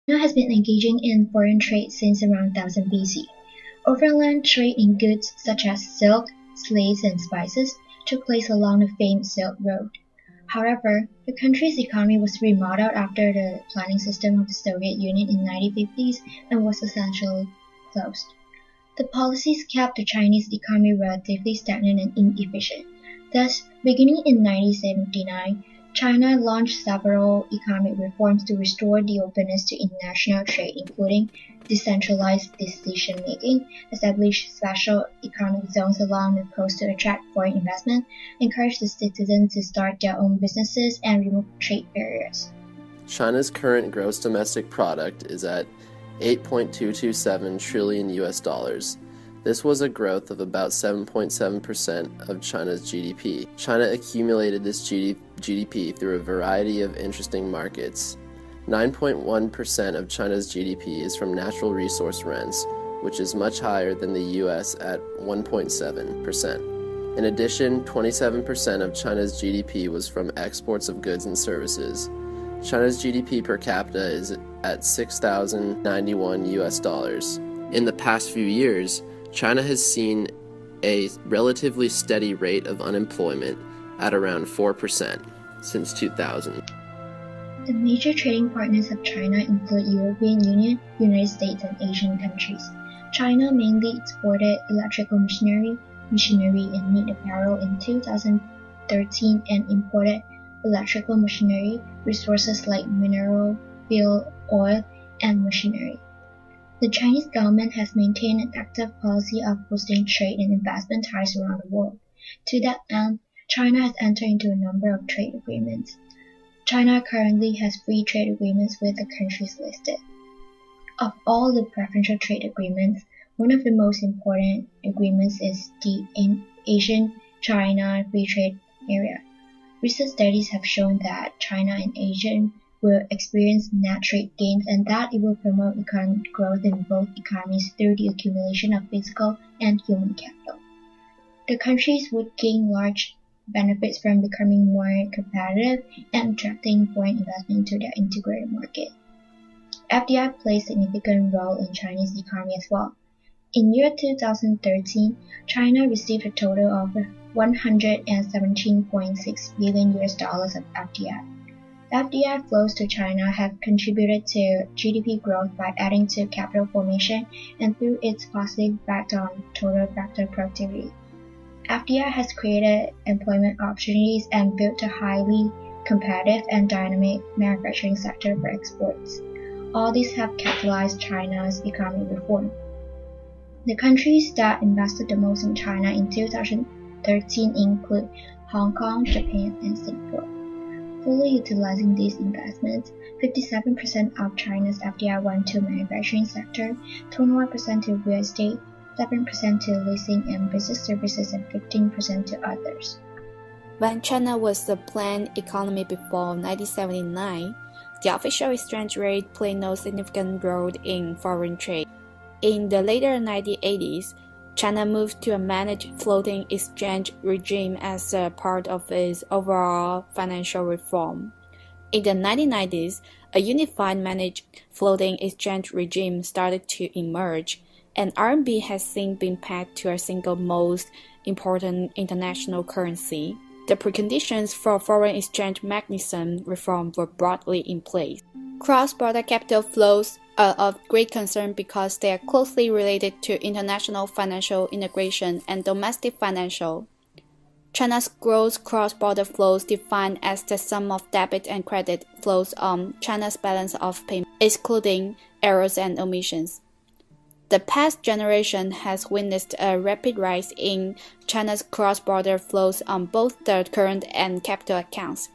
China has been engaging in foreign trade since around 1000 BC. Overland trade in goods such as silk, slaves, and spices took place along the famed Silk Road. However, the country's economy was remodeled after the planning system of the Soviet Union in the 1950s and was essentially closed. The policies kept the Chinese economy relatively stagnant and inefficient. Thus, beginning in 1979, China launched several economic reforms to restore the openness to international trade, including decentralized decision-making, establish special economic zones along the coast to attract foreign investment, encourage the citizens to start their own businesses, and remove trade barriers. China's current gross domestic product is at 8.227 trillion US dollars. This was a growth of about 7.7% of China's GDP. China accumulated this GDP through a variety of interesting markets. 9.1% of China's GDP is from natural resource rents, which is much higher than the US at 1.7%. In addition, 27% of China's GDP was from exports of goods and services. China's GDP per capita is at 6,091 US dollars. In the past few years, China has seen a relatively steady rate of unemployment at around 4% since 2000. The major trading partners of China include European Union, United States, and Asian countries. China mainly exported electrical machinery, and meat apparel in 2013 and imported electrical machinery, resources like mineral, fuel, oil, and machinery. The Chinese government has maintained an active policy of boosting trade and investment ties around the world. To that end, China has entered into a number of trade agreements. China currently has free trade agreements with the countries listed. Of all the preferential trade agreements, one of the most important agreements is the ASEAN-China Free Trade Area. Recent studies have shown that China and Asia will experience net trade gains and that it will promote economic growth in both economies through the accumulation of physical and human capital. The countries would gain large benefits from becoming more competitive and attracting foreign investment into their integrated market. FDI plays a significant role in Chinese economy as well. In year 2013, China received a total of 117.6 billion US dollars of FDI. FDI flows to China have contributed to GDP growth by adding to capital formation and through its positive effect on total factor productivity. FDI has created employment opportunities and built a highly competitive and dynamic manufacturing sector for exports. All these have catalyzed China's economic reform. The countries that invested the most in China in 2013 include Hong Kong, Japan, and Singapore. Fully utilizing these investments, 57% of China's FDI went to manufacturing sector, 21% to real estate, 7% to leasing and business services, and 15% to others. When China was the planned economy before 1979, the official exchange rate played no significant role in foreign trade. In the later 1980s, China moved to a managed floating exchange regime as a part of its overall financial reform. In the 1990s, a unified managed floating exchange regime started to emerge, and RMB has since been pegged to a single most important international currency. The preconditions for foreign exchange mechanism reform were broadly in place. Cross-border capital flows are of great concern because they are closely related to international financial integration and domestic financial. China's gross cross-border flows defined as the sum of debit and credit flows on China's balance of payment, excluding errors and omissions. The past generation has witnessed a rapid rise in China's cross-border flows on both the current and capital accounts.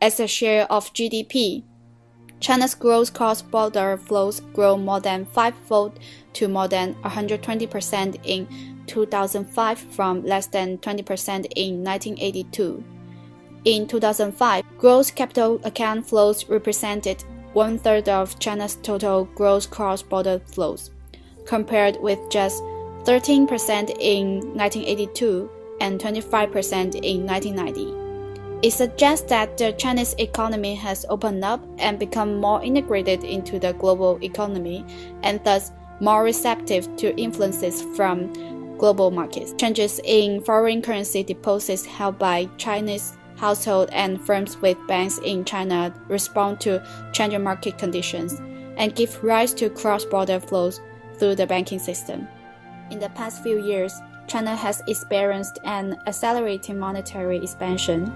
As a share of GDP, China's gross cross-border flows grew more than fivefold to more than 120% in 2005 from less than 20% in 1982. In 2005, gross capital account flows represented one-third of China's total gross cross-border flows, compared with just 13% in 1982 and 25% in 1990. It suggests that the Chinese economy has opened up and become more integrated into the global economy and thus more receptive to influences from global markets. Changes in foreign currency deposits held by Chinese households and firms with banks in China respond to changing market conditions and give rise to cross-border flows through the banking system. In the past few years, China has experienced an accelerating monetary expansion,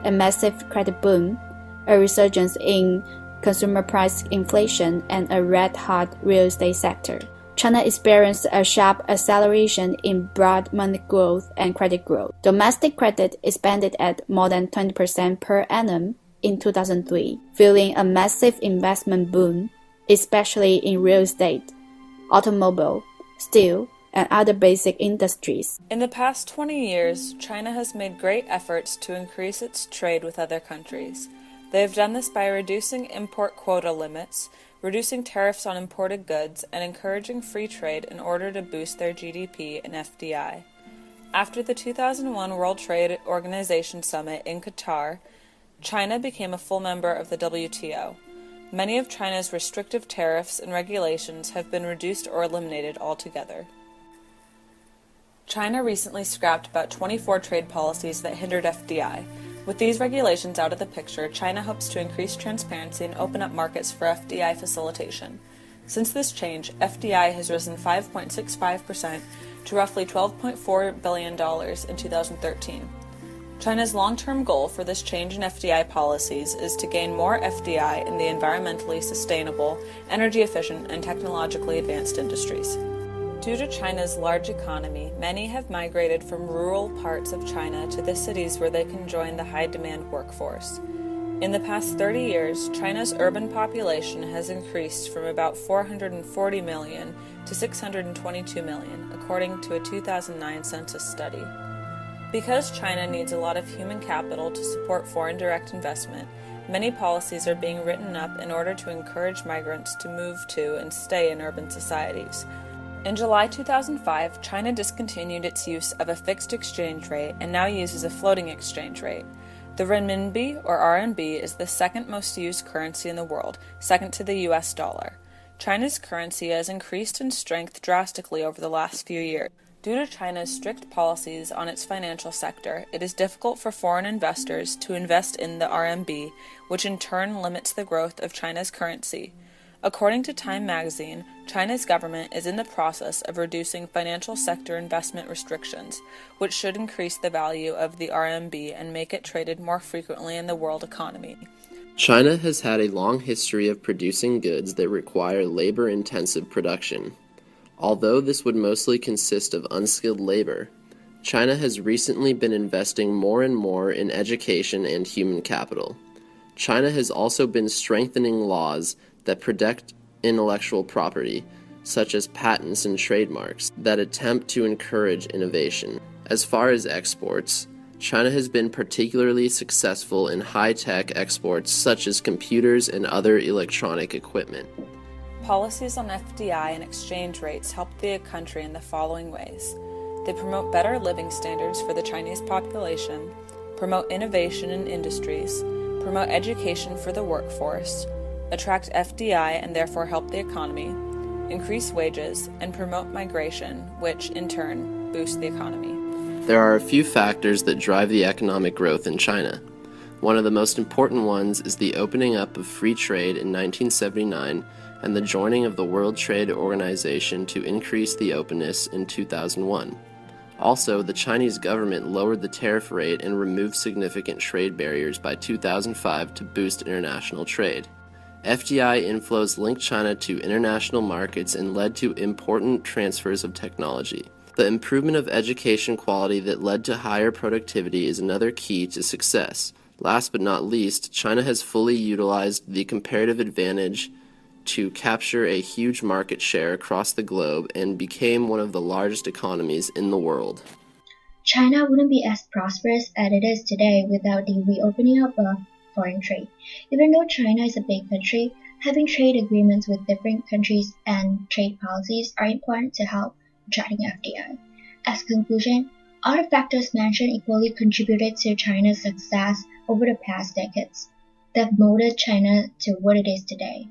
a massive credit boom, a resurgence in consumer price inflation, and a red-hot real estate sector. China experienced a sharp acceleration in broad money growth and credit growth. Domestic credit expanded at more than 20% per annum in 2003, fueling a massive investment boom, especially in real estate, automobile, steel, and other basic industries. In the past 20 years, China has made great efforts to increase its trade with other countries. They have done this by reducing import quota limits, reducing tariffs on imported goods, and encouraging free trade in order to boost their GDP and FDI. After the 2001 World Trade Organization Summit in Qatar, China became a full member of the WTO. Many of China's restrictive tariffs and regulations have been reduced or eliminated altogether. China recently scrapped about 24 trade policies that hindered FDI. With these regulations out of the picture, China hopes to increase transparency and open up markets for FDI facilitation. Since this change, FDI has risen 5.65% to roughly $12.4 billion in 2013. China's long-term goal for this change in FDI policies is to gain more FDI in the environmentally sustainable, energy-efficient, and technologically advanced industries. Due to China's large economy, many have migrated from rural parts of China to the cities where they can join the high-demand workforce. In the past 30 years, China's urban population has increased from about 440 million to 622 million, according to a 2009 census study. Because China needs a lot of human capital to support foreign direct investment, many policies are being written up in order to encourage migrants to move to and stay in urban societies. In July 2005, China discontinued its use of a fixed exchange rate and now uses a floating exchange rate. The renminbi, or RMB, is the second most used currency in the world, second to the US dollar. China's currency has increased in strength drastically over the last few years. Due to China's strict policies on its financial sector, it is difficult for foreign investors to invest in the RMB, which in turn limits the growth of China's currency. According to Time magazine, China's government is in the process of reducing financial sector investment restrictions, which should increase the value of the RMB and make it traded more frequently in the world economy. China has had a long history of producing goods that require labor-intensive production. Although this would mostly consist of unskilled labor, China has recently been investing more and more in education and human capital. China has also been strengthening laws that protect intellectual property, such as patents and trademarks, that attempt to encourage innovation. As far as exports, China has been particularly successful in high-tech exports such as computers and other electronic equipment. Policies on FDI and exchange rates help the country in the following ways. They promote better living standards for the Chinese population, promote innovation in industries, promote education for the workforce, attract FDI and therefore help the economy, increase wages, and promote migration, which in turn boost the economy. There are a few factors that drive the economic growth in China. One of the most important ones is the opening up of free trade in 1979 and the joining of the World Trade Organization to increase the openness in 2001. Also, the Chinese government lowered the tariff rate and removed significant trade barriers by 2005 to boost international trade. FDI inflows linked China to international markets and led to important transfers of technology. The improvement of education quality that led to higher productivity is another key to success. Last but not least, China has fully utilized the comparative advantage to capture a huge market share across the globe and became one of the largest economies in the world. China wouldn't be as prosperous as it is today without the reopening of foreign trade. Even though China is a big country, having trade agreements with different countries and trade policies are important to help attracting FDI. As a conclusion, all the factors mentioned equally contributed to China's success over the past decades. They've molded China to what it is today.